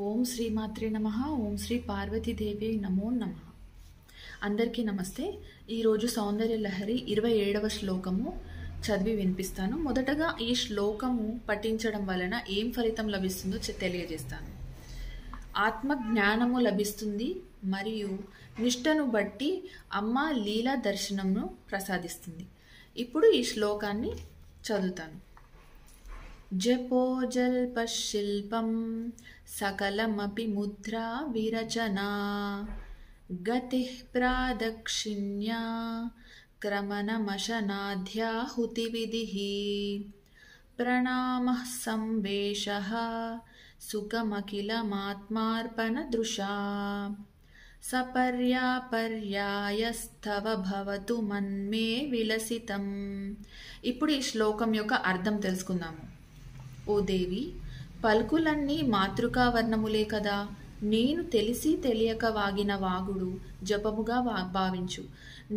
ఓం శ్రీ మాత్రే నమః. ఓం శ్రీ పార్వతీదేవి నమో నమః. అందరికీ నమస్తే. ఈరోజు సౌందర్య లహరి 27వ శ్లోకము చదివి వినిపిస్తాను. మొదటగా ఈ శ్లోకము పఠించడం వలన ఏం ఫలితం లభిస్తుందో తెలియజేస్తాను. ఆత్మ జ్ఞానము లభిస్తుంది మరియు నిష్టను బట్టి అమ్మ లీలా దర్శనమును ప్రసాదిస్తుంది. ఇప్పుడు ఈ శ్లోకాన్ని చదువుతాను. జపోజల్పశిల్పం సకలమపి ముద్రా విరచనా గతిః ప్రాదక్షిణ్యా క్రమణమశనాధ్యాహుతివిధిః ప్రణామః సంవేశః సుఖమఖిలమాత్మార్పణదృశా సపర్యాపర్యాయస్తవ భవతు మన్మే విలసితం. ఇప్పుడు ఈ శ్లోకం యొక్క అర్థం తెలుసుకుందాము. ఓ దేవి, పలుకులన్నీ మాతృకావర్ణములే కదా. నేను తెలిసి తెలియక వాగిన వాగుడు జపముగా భావించు.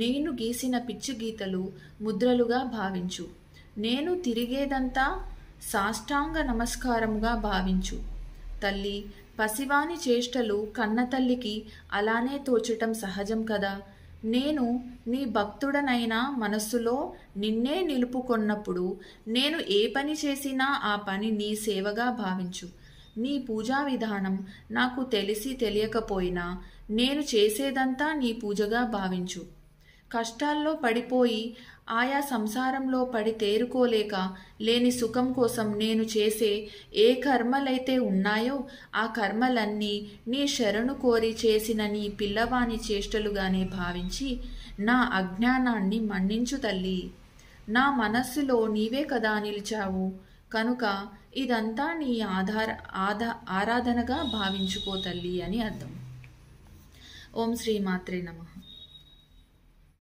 నేను గీసిన పిచ్చి గీతలు ముద్రలుగా భావించు. నేను తిరిగేదంతా సాష్టాంగ నమస్కారముగా భావించు. తల్లి, పసివాని చేష్టలు కన్నతల్లికి అలానే తోచటం సహజం కదా. నేను నీ భక్తుడనైనా మనస్సులో నిన్నే నిలుపుకొన్నప్పుడు నేను ఏ పని చేసినా ఆ పని నీ సేవగా భావించు. నీ పూజా విధానం నాకు తెలిసి తెలియకపోయినా నేను చేసేదంతా నీ పూజగా భావించు. కష్టాల్లో పడిపోయి ఆయా సంసారంలో పడి తేరుకోలేక లేని సుఖం కోసం నేను చేసే ఏ కర్మలైతే ఉన్నాయో ఆ కర్మలన్నీ నీ శరణు కోరి చేసిన నీ పిల్లవాని చేష్టలుగానే భావించి నా అజ్ఞానాన్ని మన్నించు తల్లి. నా మనస్సులో నీవే కదా నిలిచావు కనుక ఇదంతా నీ ఆరాధనగా భావించుకో తల్లి అని అర్థం. ఓం శ్రీ మాత్రే నమః.